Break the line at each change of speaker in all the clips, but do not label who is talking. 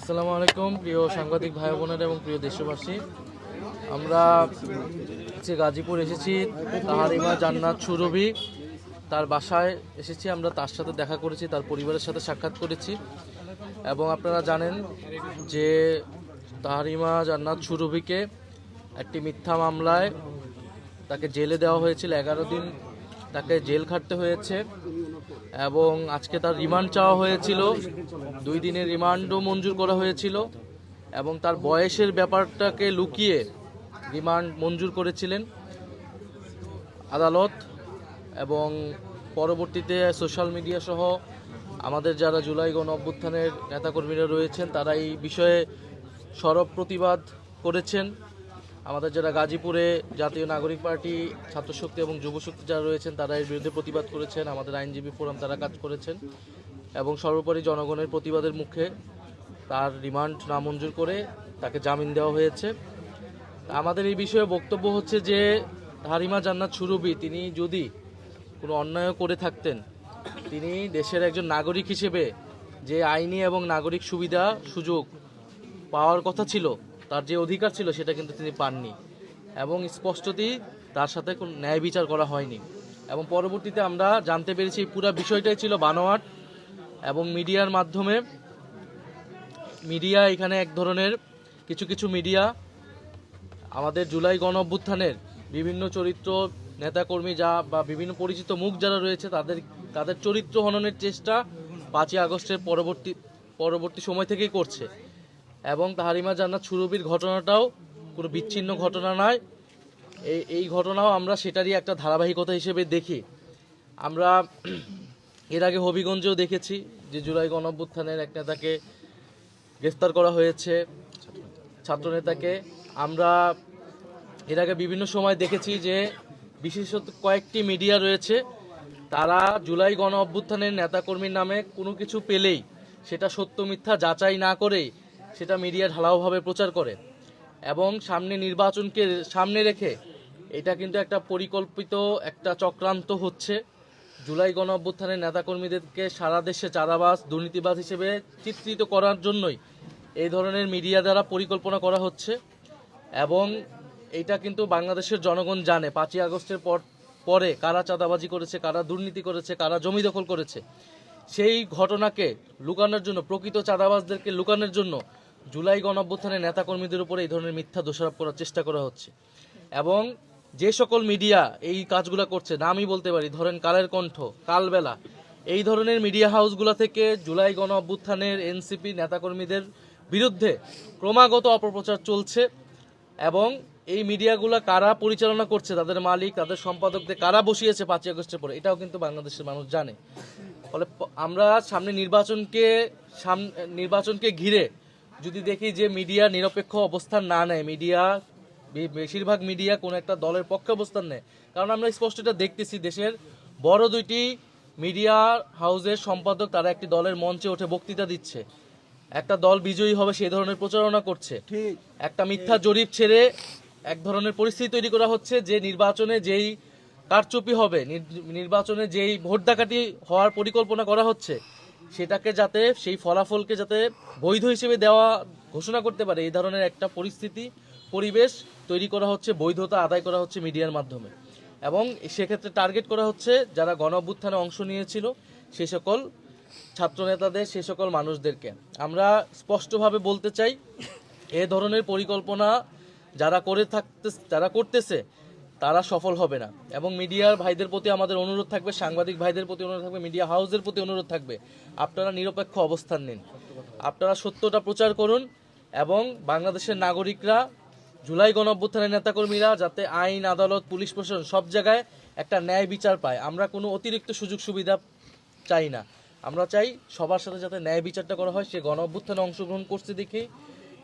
আসসালামু আলাইকুম প্রিয় সাংবাদিক ভাই বোনেরা এবং প্রিয় দেশবাসী। আমরা যে গাজীপুর এসেছি তাহারিমা জান্নাত সুরভি তার বাসায় এসেছি। আমরা তার সাথে দেখা করেছি, তার পরিবারের সাথে সাক্ষাৎ করেছি এবং আপনারা জানেন যে তাহারিমা জান্নাত সুরভিকে একটি মিথ্যা মামলায় তাকে জেলে দেওয়া হয়েছিল। 11 দিন তাকে জেল খাটতে হয়েছে এবং আজকে তার রিমান্ড চাওয়া হয়েছিল। 2 দিনের রিমান্ডও মঞ্জুর করা হয়েছিল এবং তার বয়সের ব্যাপারটাকে লুকিয়ে রিমান্ড মঞ্জুর করেছিলেন আদালত। এবং পরবর্তীতে সোশ্যাল মিডিয়া সহ আমাদের যারা জুলাই গণ অভ্যুত্থানের নেতাকর্মীরা রয়েছেন তারা এই বিষয়ে সরব প্রতিবাদ করেছেন। আমাদের যারা গাজীপুরে জাতীয় নাগরিক পার্টি, ছাত্রশক্তি এবং যুবশক্তি যারা রয়েছেন তারা এর বিরুদ্ধে প্রতিবাদ করেছেন। আমাদের আইনজীবী ফোরাম তারা কাজ করেছেন এবং সর্বোপরি জনগণের প্রতিবাদের মুখে তার রিমান্ড নামঞ্জুর করে তাকে জামিন দেওয়া হয়েছে। আমাদের এই বিষয়ে বক্তব্য হচ্ছে যে তাহারিমা জান্নাত সুরভি তিনি যদি কোনো অন্যায় করে থাকতেন, তিনি দেশের একজন নাগরিক হিসেবে যে আইনি এবং নাগরিক সুবিধা সুযোগ পাওয়ার কথা ছিল, তার যে অধিকার ছিল সেটা কিন্তু তিনি পাননি এবং স্পষ্টতই তার সাথে কোনো ন্যায় বিচার করা হয়নি। এবং পরবর্তীতে আমরা জানতে পেরেছি পুরো বিষয়টাই ছিল বানোয়াট এবং মিডিয়ার মাধ্যমে এখানে এক ধরনের কিছু মিডিয়া আমাদের জুলাই গণ অভ্যুত্থানের বিভিন্ন চরিত্র নেতাকর্মী যা বা বিভিন্ন পরিচিত মুখ যারা রয়েছে তাদের চরিত্র হননের চেষ্টা 5ই আগস্টের পরবর্তী সময় থেকেই করছে। এবং তাহারিমা জান্নাত সুরভির ঘটনাটাও কোনো বিচ্ছিন্ন ঘটনা নয়, এই ঘটনাও আমরা সেটারই একটা ধারাবাহিকতা হিসেবে দেখি। আমরা এর আগে হবিগঞ্জেও দেখেছি যে জুলাই গণ অভ্যুত্থানের এক নেতাকে গ্রেফতার করা হয়েছে, ছাত্রনেতাকে। আমরা এর আগে বিভিন্ন সময় দেখেছি যে বিশেষত কয়েকটি মিডিয়া রয়েছে তারা জুলাই গণ অভ্যুত্থানের নেতাকর্মীর নামে কোনো কিছু পেলেই সেটা সত্য মিথ্যা যাচাই না করেই সেটা মিডিয়া ঢালাওভাবে প্রচার করে এবং নির্বাচনকে সামনে রেখে এটা কিন্তু একটা পরিকল্পিত একটা চক্রান্ত হচ্ছে। জুলাই গণ অভ্যুত্থানের নেতাকর্মীদেরকে সারা দেশে চাঁদাবাজ, দুর্নীতিবাজ হিসেবে চিত্রিত করার জন্যই এই ধরনের মিডিয়া দ্বারা পরিকল্পনা করা হচ্ছে। এবং এটা কিন্তু বাংলাদেশের জনগণ জানে 5ই আগস্টের পরে কারা চাঁদাবাজি করেছে, কারা দুর্নীতি করেছে, কারা জমি দখল করেছে। সেই ঘটনাকে লুকানোর জন্য, প্রকৃত চাঁদাবাজদেরকে লুকানোর জন্য জুলাই গণ অভ্যুত্থানের নেতাকর্মীদের উপরে এই ধরনের মিথ্যা দোষারোপ করার চেষ্টা করা হচ্ছে। এবং যে সকল মিডিয়া এই কাজগুলো করছে, নামই বলতে পারি, ধরেন কালের কণ্ঠ, কালবেলা, এই ধরনের মিডিয়া হাউসগুলো থেকে জুলাই গণ অভ্যুত্থানের এনসিপি নেতাকর্মীদের বিরুদ্ধে ক্রমাগত অপপ্রচার চলছে। এবং এই মিডিয়াগুলো কারা পরিচালনা করছে, তাদের মালিক, তাদের সম্পাদকদের কারা বসিয়েছে 5ই আগস্টের পরে, এটাও কিন্তু বাংলাদেশের মানুষ জানে। ফলে আমরা সামনে নির্বাচনকে ঘিরে যদি দেখি যে মিডিয়া নিরপেক্ষ অবস্থান না নেয়, বেশিরভাগ মিডিয়া কোনো একটা দলের পক্ষে অবস্থান নেয়। কারণ আমরা স্পষ্ট এটা দেখতেছি, দেশের বড় 2টি মিডিয়া হাউসের সম্পাদক তারা একটি দলের মঞ্চে উঠে বক্তৃতা দিচ্ছে, একটা দল বিজয়ী হবে সেই ধরনের প্রচারণা করছে। একটা মিথ্যা জরিপ ছেড়ে এক ধরনের পরিস্থিতি তৈরি করা হচ্ছে যে নির্বাচনে যেই কারচুপি হবে, নির্বাচনে যেই ভোট ডাকাতি হওয়ার পরিকল্পনা করা হচ্ছে সেটাকে যাতে, সেই ফলাফলকে যাতে বৈধ হিসেবে দেওয়া ঘোষণা করতে পারে, এই ধরনের একটা পরিবেশ তৈরি করা হচ্ছে, বৈধতা আদায় করা হচ্ছে মিডিয়ার মাধ্যমে। এবং সেক্ষেত্রে টার্গেট করা হচ্ছে যারা গণ অভ্যুত্থানে অংশ নিয়েছিল সে সকল ছাত্রনেতাদের, সে সকল মানুষদেরকে। আমরা স্পষ্টভাবে বলতে চাই এ ধরনের পরিকল্পনা যারা করতেছে তারা সফল হবে না। এবং মিডিয়ার ভাইদের প্রতি আমাদের অনুরোধ থাকবে, সাংবাদিক ভাইদের প্রতি অনুরোধ থাকবে, মিডিয়া হাউসের প্রতি অনুরোধ থাকবে, আপনারা নিরপেক্ষ অবস্থান নিন, আপনারা সত্যটা প্রচার করুন এবং বাংলাদেশের নাগরিকরা, জুলাই গণ অভ্যুত্থানের নেতাকর্মীরা যাতে আইন, আদালত, পুলিশ প্রশাসন সব জায়গায় একটা ন্যায় বিচার পায়। আমরা কোনো অতিরিক্ত সুযোগ সুবিধা চাই না, আমরা চাই সবার সাথে যাতে ন্যায় বিচারটা করা হয়। সে গণ অভ্যুত্থানে অংশগ্রহণ করছে দেখে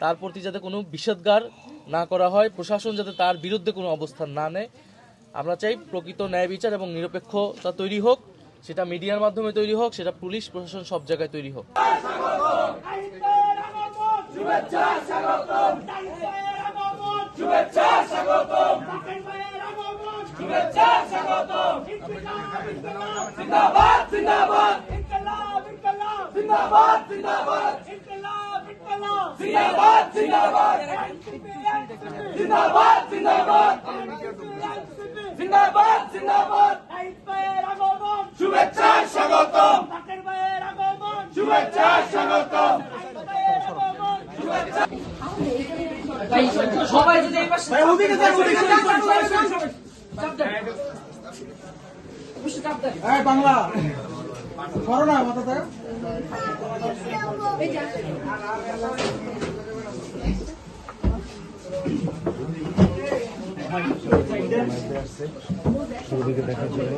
তার প্রতি যাতে কোনো বিষাদগার না করা হয়, প্রশাসন যাতে তার বিরুদ্ধে কোনো অবস্থান না নেয়। আমরা চাই প্রকৃত ন্যায় বিচার এবং নিরপেক্ষতা তৈরি হোক, সেটা মিডিয়ার মাধ্যমে তৈরি হোক, সেটা পুলিশ প্রশাসন সব জায়গায় তৈরি হোক।
জিন্দাবাদ জিন্দাবাদ জিন্দাবাদ জিন্দাবাদ ইনকিলাব ইনকিলাব জিন্দাবাদ জিন্দাবাদ জিন্দাবাদ জিন্দাবাদ জিন্দাবাদ জিন্দাবাদ শুভেচ্ছা স্বাগতম শুভেচ্ছা স্বাগতম
সবাই যদি এই পাশে
বাংলা করো না মাথাতে দেখার জন্য